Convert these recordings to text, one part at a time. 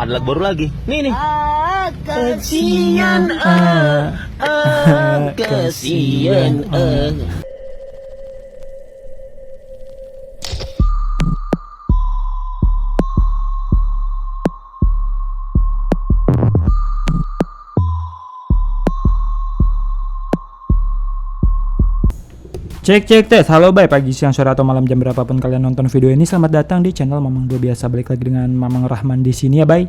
ada lagu baru lagi. Nih. Kasian Kasian Cek tes, halo bye pagi, siang, sore atau malam jam berapapun kalian nonton video ini, selamat datang di channel Mamang Dua Biasa. Balik lagi dengan Mamang Rahman di sini ya bye.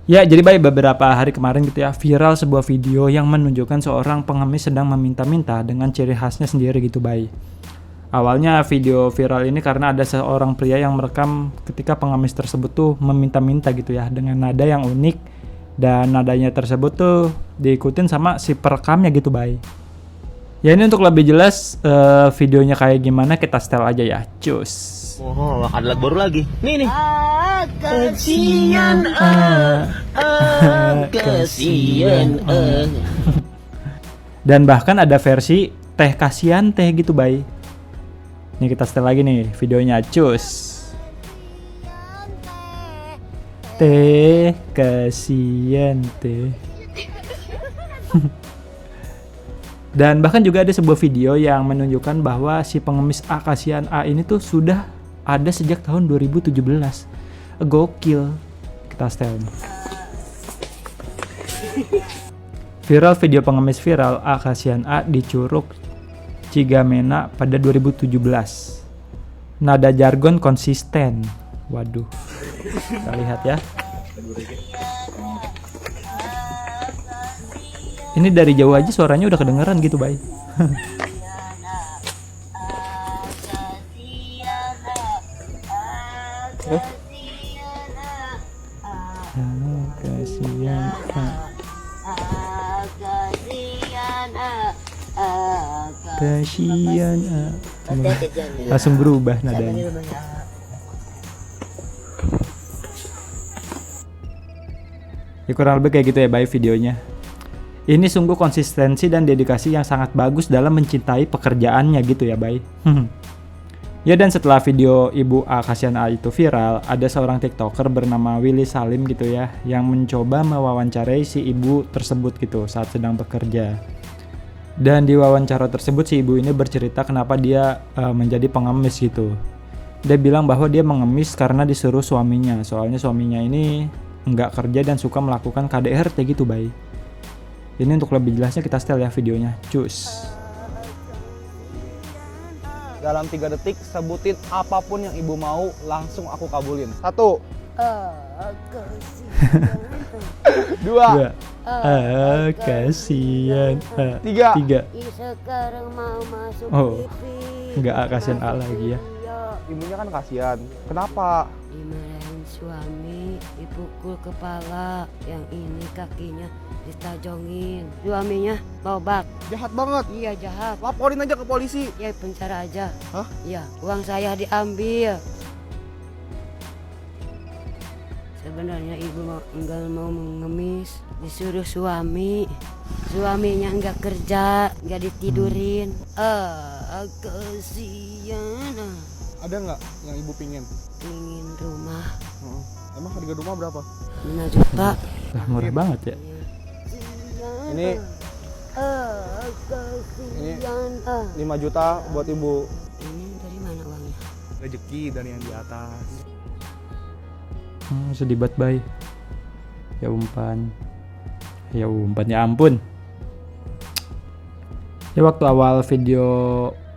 Ya jadi bye, beberapa hari kemarin gitu ya viral sebuah video yang menunjukkan seorang pengemis sedang meminta-minta dengan ciri khasnya sendiri gitu bye. Awalnya video viral ini karena ada seorang pria yang merekam ketika pengemis tersebut tuh meminta-minta gitu ya dengan nada yang unik, dan nadanya tersebut tuh diikutin sama si perekamnya gitu bye. Ya ini untuk lebih jelas videonya kayak gimana kita setel aja ya, cus. Oh, ada lagu baru lagi. Nih. Kasian Kasian Dan bahkan ada versi teh kasian teh gitu bay. Nih kita setel lagi nih videonya, cus. Teh kasian teh. Dan bahkan juga ada sebuah video yang menunjukkan bahwa si pengemis A kasihan A ini tuh sudah ada sejak tahun 2017. Gokil. Kita setel. Viral video pengemis viral A kasihan A di Curug Cigamena pada 2017. Nada jargon konsisten. Waduh. Kita lihat ya. Ini dari jauh aja suaranya udah kedengeran gitu, bay. Kasian, langsung berubah nadanya. Ya kurang lebih kayak gitu ya, bay, videonya. Ini sungguh konsistensi dan dedikasi yang sangat bagus dalam mencintai pekerjaannya gitu ya, bay. Ya dan setelah video Ibu A kasihan A itu viral, ada seorang TikToker bernama Willy Salim gitu ya, yang mencoba mewawancarai si ibu tersebut gitu saat sedang bekerja. Dan di wawancara tersebut si ibu ini bercerita kenapa dia menjadi pengemis gitu. Dia bilang bahwa dia mengemis karena disuruh suaminya, soalnya suaminya ini nggak kerja dan suka melakukan KDRT gitu, bay. Ini untuk lebih jelasnya kita setel ya videonya, cus. Dalam 3 detik sebutin apapun yang ibu mau, langsung aku kabulin. 1 2 Kasihan 3. Sekarang mau masuk Oh, TV. nggak kasihan A lagi ya. Ibunya kan kasihan. Kenapa? Dimarahin suami, dipukul kepala, yang ini kakinya ditajongin. Suaminya lobak. Jahat banget. Iya jahat. Laporin aja ke polisi. Ya penjara aja. Hah? Iya, uang saya diambil. Sebenarnya ibu enggak mau mengemis, disuruh suami. Suaminya enggak kerja, enggak ditidurin. Kasihan. Ada nggak yang ibu pingin? Ingin rumah Emang harga rumah berapa? 5 juta. Lah murah banget ya. Ini 5 juta buat ibu. Ini dari mana uangnya? Rezeki dari yang di atas. Sedih banget, bay. Ya umpan, ya ampun. Ya waktu awal video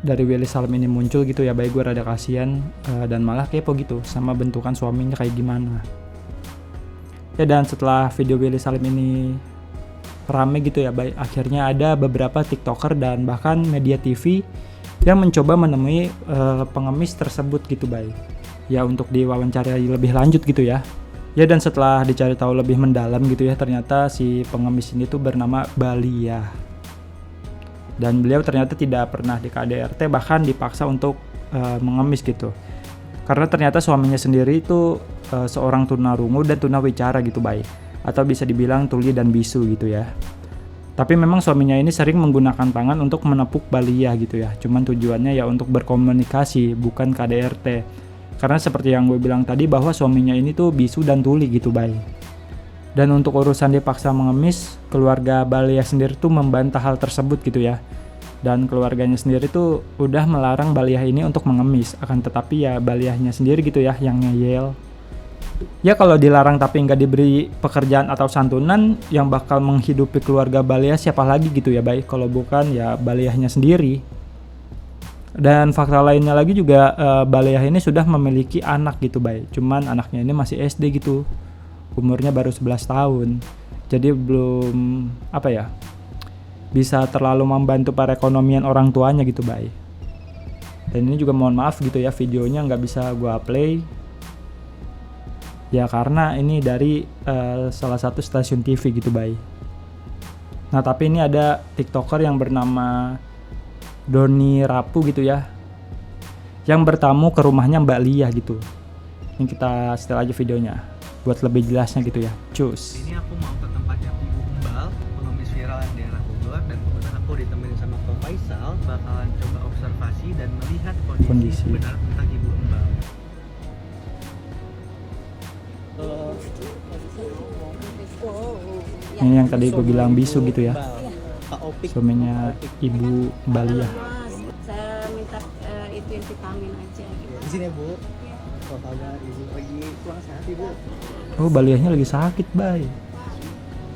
dari Willy Salim ini muncul gitu ya, bay, gue rada kasihan dan malah kepo gitu sama bentukan suaminya kayak gimana. Ya dan setelah video Willy Salim ini rame gitu ya, bay, akhirnya ada beberapa TikToker dan bahkan media TV yang mencoba menemui pengemis tersebut gitu, bay. Ya untuk diwawancarai lebih lanjut gitu ya. Ya dan setelah dicari tahu lebih mendalam gitu ya, ternyata si pengemis ini tuh bernama Balia. Dan beliau ternyata tidak pernah di KDRT, bahkan dipaksa untuk mengemis gitu. Karena ternyata suaminya sendiri itu seorang tunarungu dan tunawicara gitu, bay. Atau bisa dibilang tuli dan bisu gitu ya. Tapi memang suaminya ini sering menggunakan tangan untuk menepuk Balia gitu ya. Cuman tujuannya ya untuk berkomunikasi, bukan KDRT. Karena seperti yang gue bilang tadi bahwa suaminya ini tuh bisu dan tuli gitu, bay. Dan untuk urusan dipaksa mengemis, keluarga Balia sendiri tuh membantah hal tersebut gitu ya. Dan keluarganya sendiri tuh udah melarang Baliah ini untuk mengemis. Akan tetapi ya Baliahnya sendiri gitu ya yang ngeyel. Ya kalau dilarang tapi nggak diberi pekerjaan atau santunan, yang bakal menghidupi keluarga Baliah siapa lagi gitu ya baik. Kalau bukan ya Baliahnya sendiri. Dan fakta lainnya lagi juga Baliah ini sudah memiliki anak gitu baik. Cuman anaknya ini masih SD gitu. Umurnya baru 11 tahun. Jadi belum bisa terlalu membantu perekonomian orang tuanya gitu baik. Dan ini juga mohon maaf gitu ya, videonya nggak bisa gua play. Ya karena ini dari salah satu stasiun TV gitu baik. Nah tapi ini ada TikToker yang bernama Doni Rapu gitu ya, yang bertamu ke rumahnya Mbak Lia gitu. Ini kita setel aja videonya buat lebih jelasnya gitu ya. Cus. Ini aku mau ke tempatnya Ibu Umbal, pengemis viral yang daerah Bogor, dan kebetulan aku ditemenin sama Ko Faisal, bakalan coba observasi dan melihat kondisi. Benar tentang Ibu Umbal. Ini yang tadi gue bilang bisu gitu ya, suaminya Ibu Balia. Saya minta itu vitamin aja gitu. Di sini Bu. Kalau kabar Ibu lagi kurang sehat Ibu. Oh Baliahnya lagi sakit bay.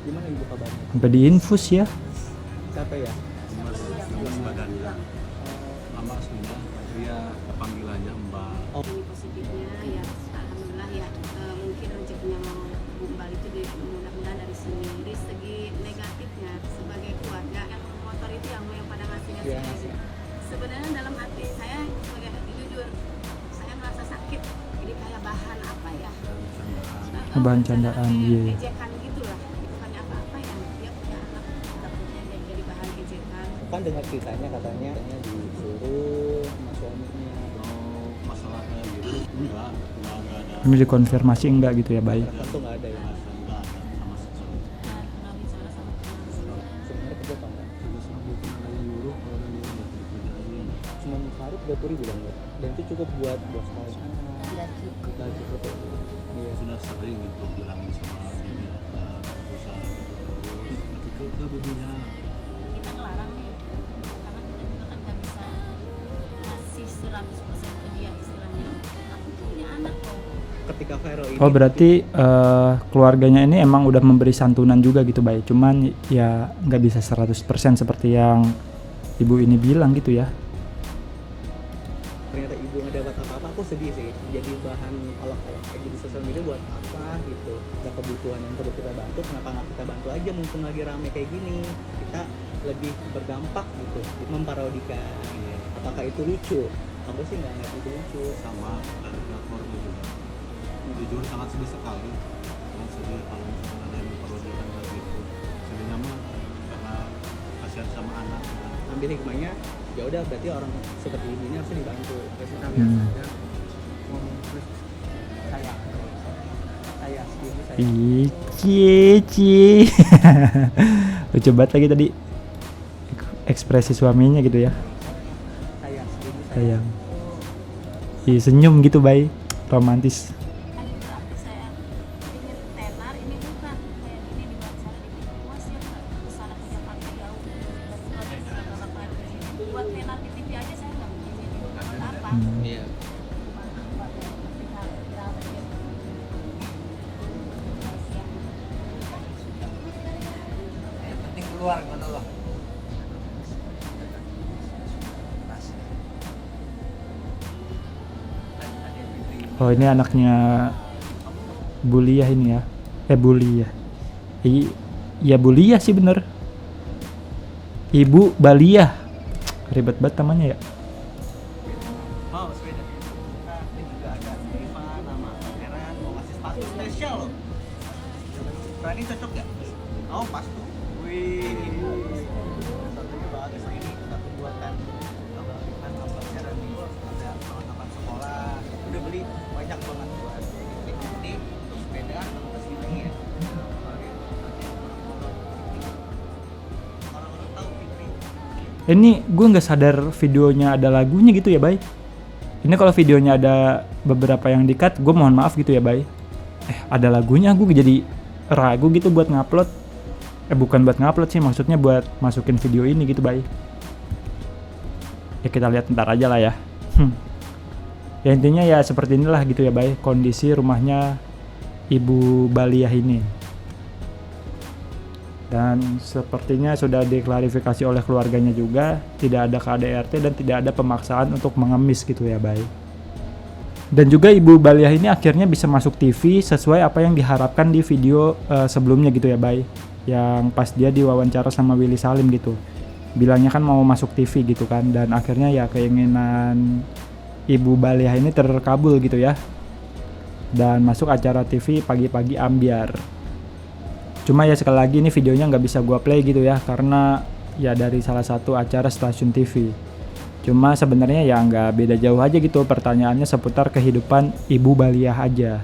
Gimana Ibu kabarnya? Sampai diinfus ya. Capek ya? Badannya lama sudah dia panggilannya Mbak. Ini positifnya ya alhamdulillah ya, mungkin rezekinya mau Bumbal itu mudah-mudahan dari sini. Dari segi negatifnya sebagai keluarga yang motor itu yang pada ngasihnya Iya, saya ngasih. sebenarnya dalam hati saya sebagai jujur saya merasa sakit, jadi kayak bahan apa ya, Bahan candaan, iya. ejekan gitu lah, bukannya apa-apa ya, dia punya anak takutnya jadi bahan ejekan. Kan dengar ceritanya katanya disuruh sama suaminya. Kalau masalahnya gitu enggak ada. Ini dikonfirmasi enggak gitu ya baik. Kekerasan tuh nggak ada ya. Enggak ada sama sekali. Sebenarnya kerja apa enggak? Juga sama pernah ada nyuruh kalau ada nyuruh nggak dikerjain. Cuma Mufaruk 20.000 bilang ya. Dan itu cukup buat sekolah anak. Nggak cukup ya. Iya. Sudah sering gitu bilangin sama ini usaha gitu. Itu begini. Kita ngelarang nih karena kita juga kan nggak bisa ngasih 100% ke dia istilahnya. Aku punya anak kok. Ketika viral ini. Oh berarti keluarganya ini emang udah memberi santunan juga gitu baik. Cuman ya nggak bisa 100% seperti yang ibu ini bilang gitu ya. Ternyata ibu nggak dapat apa-apa, aku sedih sih. Jadi bahan kalau kayak di sosial media buat apa gitu. Ada kebutuhan yang perlu kita bantu, kenapa nggak kita bantu aja mumpung lagi rame kayak gini. Kita lebih berdampak gitu, memparodikan. Apakah itu lucu? Aku sih nggak ngeliat itu lucu. Sama dari platformnya juga. Jujur sangat sedih sekali. Sangat sedih kalau misalkan ada yang memperolehkan kayak gitu. Sedihnya mah karena kasihan sama anak. Ambil hikmahnya, ya udah berarti orang seperti ini harusnya dibantu. Terus kita ngomong terus saya sendiri saya. Cici. Lucu banget lagi tadi ekspresi suaminya gitu ya. Saya sendiri saya. Sayang. Ih, senyum gitu bay, romantis. Tapi saya ingin tenar ini bukan kayak gini dibuat sana di Puas ya nggak kesana ke Jakarta jauh dan berapa kali ke sini. Buat tenar di TV aja saya nggak mungkin ini buat apa? Iya. Yang penting keluar mana loh. Oh ini anaknya Buliah ini ya. Buliah. Iya Buliah sih bener. Ibu Baliah. Ribet banget namanya ya. Oh, sepeda. Nah, ini juga ada Eva nama pangeran mau kasih sepatu spesial loh. Ini cocok gak? Oh, pas tuh. Wih, ibu. Satunya bagus ini satu buatan. Kalau kan pangeran nih ada perlengkapan sekolah. Udah beli banyak banget buat ini untuk sepeda sama ke sini ya. Orang-orang tahu Fikri. Ini gue nggak sadar videonya ada lagunya gitu ya bay. Ini kalau videonya ada beberapa yang di-cut, gue mohon maaf gitu ya bay. Ada lagunya, gue jadi ragu gitu buat ngupload. Bukan buat ngupload sih, maksudnya buat masukin video ini gitu Bay. Ya kita lihat ntar aja lah ya. Ya intinya ya seperti inilah gitu ya Bay, kondisi rumahnya Ibu Baliah ini. Dan sepertinya sudah diklarifikasi oleh keluarganya juga, tidak ada KDRT dan tidak ada pemaksaan untuk mengemis gitu ya Bay. Dan juga Ibu Baliah ini akhirnya bisa masuk TV sesuai apa yang diharapkan di video sebelumnya gitu ya Bay. Yang pas dia diwawancara sama Willy Salim gitu. Bilangnya kan mau masuk TV gitu kan, dan akhirnya ya keinginan Ibu Baliah ini terkabul gitu ya. Dan masuk acara TV Pagi-Pagi Ambyar. Cuma ya sekali lagi ini videonya nggak bisa gua play gitu ya, karena ya dari salah satu acara stasiun TV. Cuma sebenarnya ya nggak beda jauh aja gitu, pertanyaannya seputar kehidupan Ibu Baliah aja.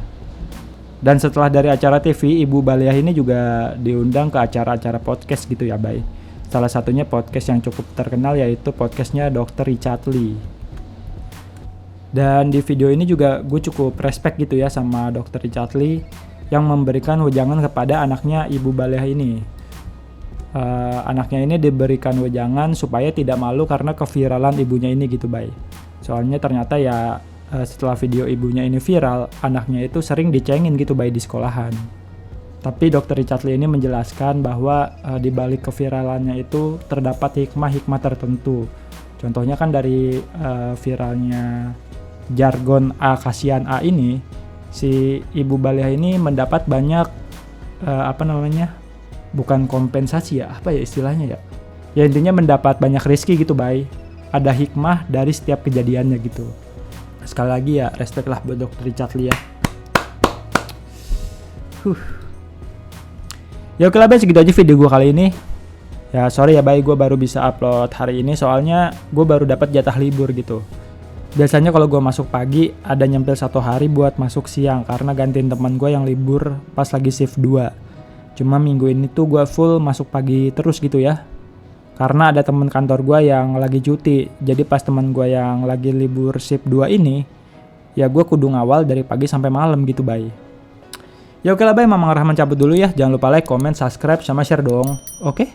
Dan setelah dari acara TV, Ibu Baliah ini juga diundang ke acara-acara podcast gitu ya Bay. Salah satunya podcast yang cukup terkenal yaitu podcastnya Dr. Richard Lee. Dan di video ini juga gue cukup respect gitu ya sama Dr. Richard Lee yang memberikan wejangan kepada anaknya Ibu Baliah ini. Anaknya ini diberikan wejangan supaya tidak malu karena keviralan ibunya ini gitu Bay. Soalnya ternyata ya setelah video ibunya ini viral, anaknya itu sering dicengin gitu Bay di sekolahan. Tapi Dr. Richard Lee ini menjelaskan bahwa di balik keviralannya itu terdapat hikmah-hikmah tertentu. Contohnya kan dari viralnya jargon A kasihan A ini, si Ibu Baliah ini mendapat banyak bukan kompensasi ya, apa ya istilahnya ya. Ya intinya mendapat banyak rezeki gitu Bay. Ada hikmah dari setiap kejadiannya gitu. Sekali lagi ya respect lah buat Dr. Richard Lee ya. Ya oke lah Bay, segitu aja video gue kali ini. Ya sorry ya Bay, gue baru bisa upload hari ini soalnya gue baru dapat jatah libur gitu. Biasanya kalau gue masuk pagi ada nyempil 1 hari buat masuk siang karena gantiin teman gue yang libur pas lagi shift 2. Cuma minggu ini tuh gue full masuk pagi terus gitu ya. Karena ada teman kantor gue yang lagi cuti. Jadi pas teman gue yang lagi libur shift 2 ini, ya gue kudu ngawal dari pagi sampai malam gitu Bay. Ya oke lah Bay, Mamang Rahman cabut dulu ya. Jangan lupa like, comment, subscribe, sama share dong. Oke?